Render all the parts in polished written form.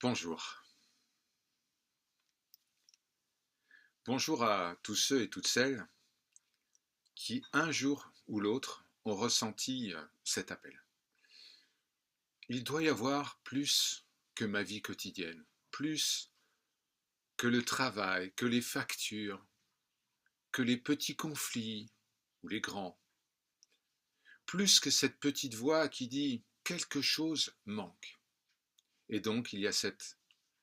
Bonjour. Bonjour à tous ceux et toutes celles qui, un jour ou l'autre, ont ressenti cet appel. Il doit y avoir plus que ma vie quotidienne, plus que le travail, que les factures, que les petits conflits ou les grands, plus que cette petite voix qui dit quelque chose manque. Et donc il y a cette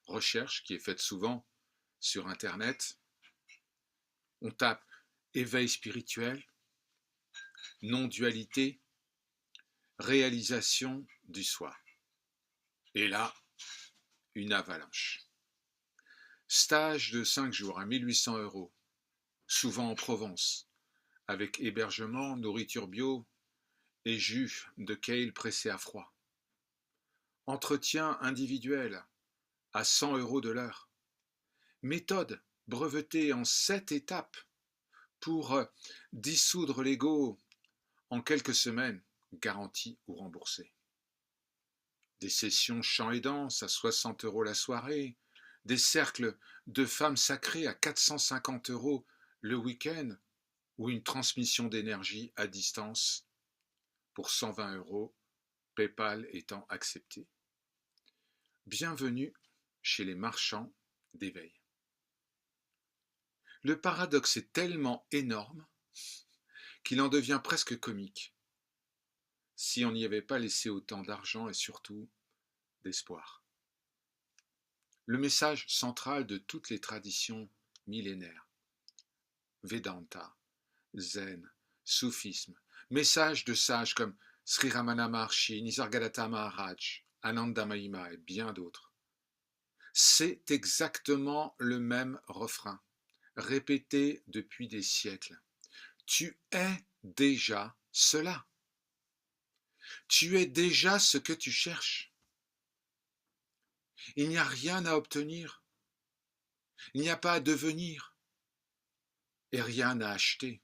recherche qui est faite souvent sur Internet. On tape éveil spirituel, non-dualité, réalisation du soi. Et là, une avalanche. Stage de 5 jours à 1800 €, souvent en Provence, avec hébergement, nourriture bio et jus de kale pressé à froid. Entretien individuel à 100 € de l'heure. Méthode brevetée en 7 étapes pour dissoudre l'ego en quelques semaines, garantie ou remboursée. Des sessions chant et danse à 60 € la soirée, des cercles de femmes sacrées à 450 € le week-end, ou une transmission d'énergie à distance pour 120 €, PayPal étant accepté. Bienvenue chez les marchands d'éveil. Le paradoxe est tellement énorme qu'il en devient presque comique, si on n'y avait pas laissé autant d'argent et surtout d'espoir. Le message central de toutes les traditions millénaires, Vedanta, Zen, Soufisme, message de sages comme Sri Ramana Maharshi, Nisargadatta Maharaj, Ananda Mahima et bien d'autres. C'est exactement le même refrain, répété depuis des siècles. Tu es déjà cela. Tu es déjà ce que tu cherches. Il n'y a rien à obtenir. Il n'y a pas à devenir. Et rien à acheter.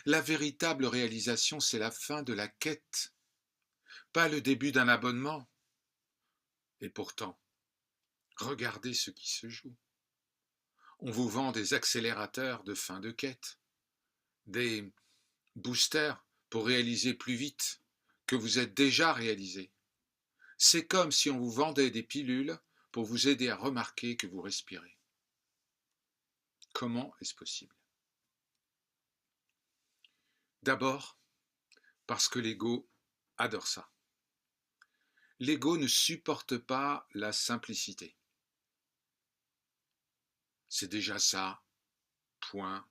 La véritable réalisation, c'est la fin de la quête, pas le début d'un abonnement. Et pourtant, regardez ce qui se joue. On vous vend des accélérateurs de fin de quête, des boosters pour réaliser plus vite que vous êtes déjà réalisé. C'est comme si on vous vendait des pilules pour vous aider à remarquer que vous respirez. Comment est-ce possible? D'abord, parce que l'ego adore ça. L'ego ne supporte pas la simplicité. C'est déjà ça, point.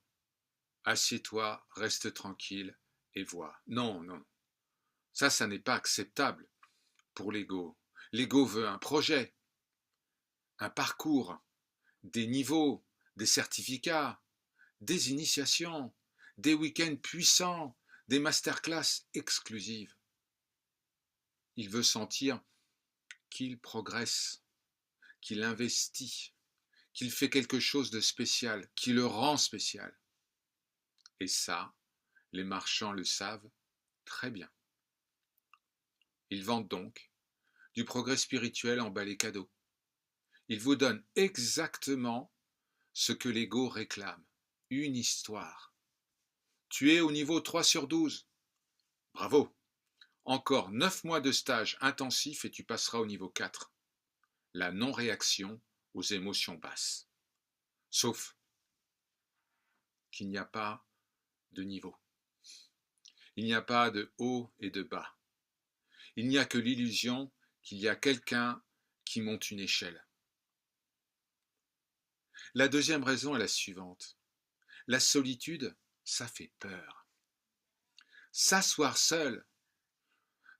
Assieds-toi, reste tranquille et vois. Non, non. Ça n'est pas acceptable pour l'ego. L'ego veut un projet, un parcours, des niveaux, des certificats, des initiations, des week-ends puissants, des masterclass exclusives. Il veut sentir qu'il progresse, qu'il investit, qu'il fait quelque chose de spécial, qui le rend spécial. Et ça, les marchands le savent très bien. Ils vendent donc du progrès spirituel emballé cadeau. Ils vous donnent exactement ce que l'ego réclame, une histoire. Tu es au niveau 3 sur 12. Bravo. Encore 9 mois de stage intensif et tu passeras au niveau 4. La non-réaction aux émotions basses. Sauf qu'il n'y a pas de niveau. Il n'y a pas de haut et de bas. Il n'y a que l'illusion qu'il y a quelqu'un qui monte une échelle. La deuxième raison est la suivante. La solitude, ça fait peur. S'asseoir seul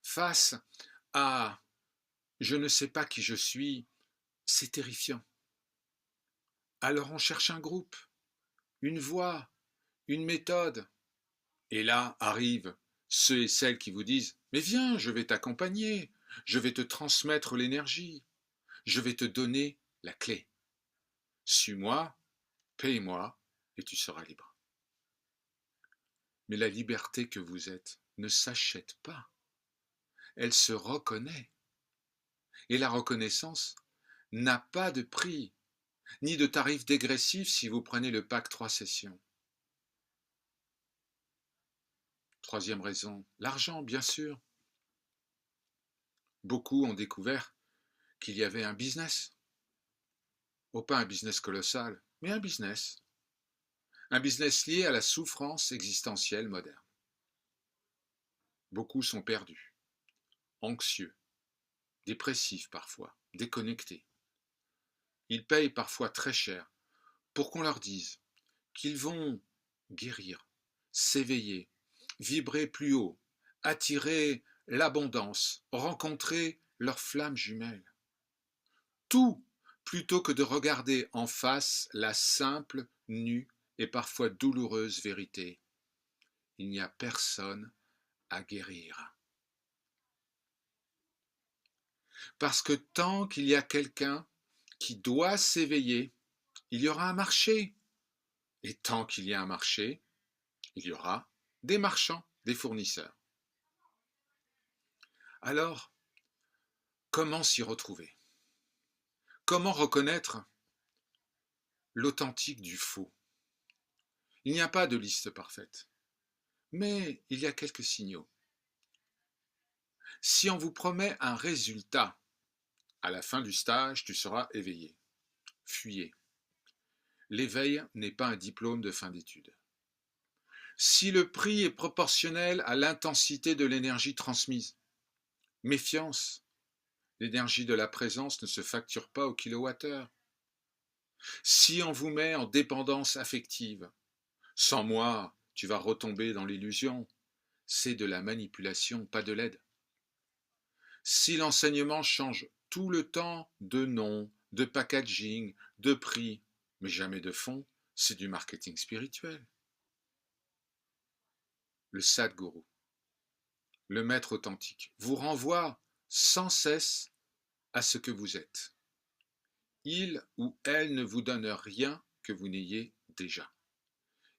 face à je ne sais pas qui je suis, c'est terrifiant. Alors on cherche un groupe, une voie, une méthode. Et là arrivent ceux et celles qui vous disent « Mais viens, je vais t'accompagner, je vais te transmettre l'énergie, je vais te donner la clé. Suis-moi, paye-moi et tu seras libre. » Mais la liberté que vous êtes ne s'achète pas. Elle se reconnaît. Et la reconnaissance n'a pas de prix, ni de tarif dégressif si vous prenez le pack 3 sessions. Troisième raison, l'argent, bien sûr. Beaucoup ont découvert qu'il y avait un business. Oh, pas un business colossal, mais un business. Un business lié à la souffrance existentielle moderne. Beaucoup sont perdus, anxieux, dépressifs parfois, déconnectés. Ils payent parfois très cher pour qu'on leur dise qu'ils vont guérir, s'éveiller, vibrer plus haut, attirer l'abondance, rencontrer leur flamme jumelle. Tout plutôt que de regarder en face la simple, nue et parfois douloureuse vérité. Il n'y a personne à guérir. Parce que tant qu'il y a quelqu'un qui doit s'éveiller, il y aura un marché. Et tant qu'il y a un marché, il y aura des marchands, des fournisseurs. Alors, comment s'y retrouver? Comment reconnaître l'authentique du faux? Il n'y a pas de liste parfaite, mais il y a quelques signaux. Si on vous promet un résultat, à la fin du stage, tu seras éveillé. Fuyez. L'éveil n'est pas un diplôme de fin d'études. Si le prix est proportionnel à l'intensité de l'énergie transmise, méfiance, l'énergie de la présence ne se facture pas au kilowattheure. Si on vous met en dépendance affective, sans moi, tu vas retomber dans l'illusion, c'est de la manipulation, pas de l'aide. Si l'enseignement change tout le temps de nom, de packaging, de prix, mais jamais de fond, c'est du marketing spirituel. Le Sadhguru, le maître authentique, vous renvoie sans cesse à ce que vous êtes. Il ou elle ne vous donne rien que vous n'ayez déjà.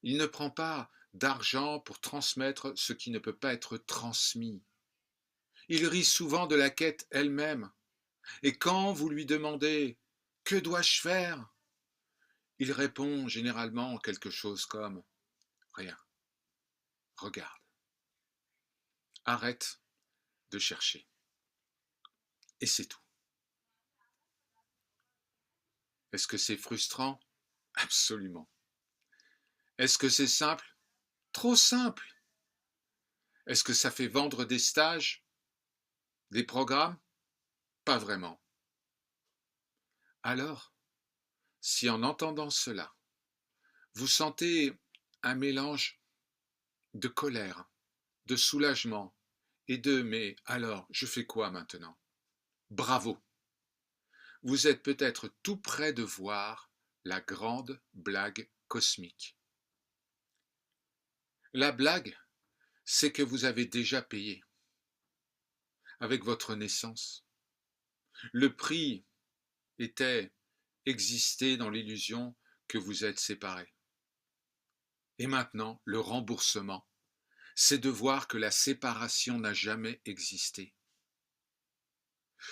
Il ne prend pas d'argent pour transmettre ce qui ne peut pas être transmis. Il rit souvent de la quête elle-même. Et quand vous lui demandez « Que dois-je faire ?» il répond généralement quelque chose comme « Rien, regarde. Arrête de chercher. » Et c'est tout. Est-ce que c'est frustrant? Absolument. Est-ce que c'est simple? Trop simple. Est-ce que ça fait vendre des stages? Des programmes? Pas vraiment. Alors, si en entendant cela, vous sentez un mélange de colère, de soulagement et de « mais alors, je fais quoi maintenant ?» Bravo! Vous êtes peut-être tout près de voir la grande blague cosmique. La blague, c'est que vous avez déjà payé avec votre naissance. Le prix était exister dans l'illusion que vous êtes séparés. Et maintenant, le remboursement, c'est de voir que la séparation n'a jamais existé.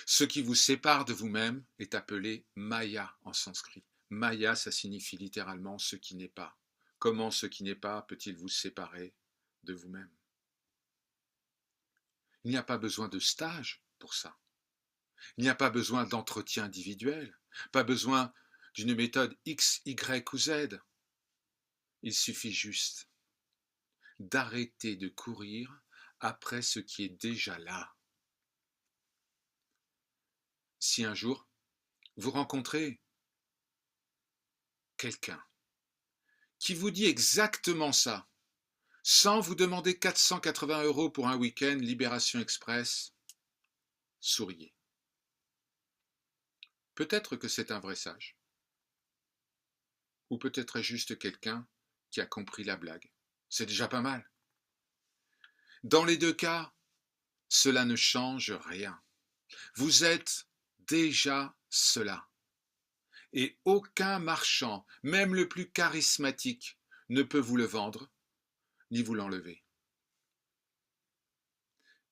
Ce qui vous sépare de vous-même est appelé Maya en sanskrit. Maya, ça signifie littéralement ce qui n'est pas. Comment ce qui n'est pas peut-il vous séparer de vous-même? Il n'y a pas besoin de stage pour ça. Il n'y a pas besoin d'entretien individuel, pas besoin d'une méthode X, Y ou Z. Il suffit juste d'arrêter de courir après ce qui est déjà là. Si un jour, vous rencontrez quelqu'un qui vous dit exactement ça, sans vous demander 480 € pour un week-end Libération Express, souriez. Peut-être que c'est un vrai sage. Ou peut-être juste quelqu'un qui a compris la blague. C'est déjà pas mal. Dans les deux cas, cela ne change rien. Vous êtes déjà cela. Et aucun marchand, même le plus charismatique, ne peut vous le vendre, ni vous l'enlever.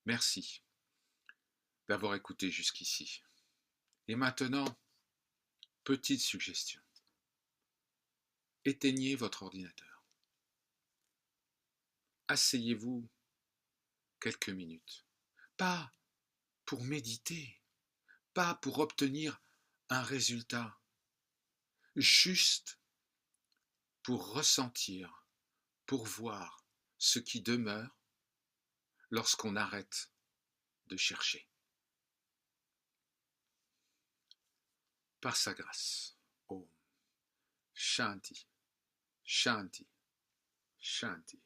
Merci d'avoir écouté jusqu'ici. Et maintenant, petite suggestion. Éteignez votre ordinateur. Asseyez-vous quelques minutes. Pas pour méditer, pas pour obtenir un résultat, juste pour ressentir, pour voir ce qui demeure lorsqu'on arrête de chercher. Par sa grâce. Om Shanti, Shanti, Shanti.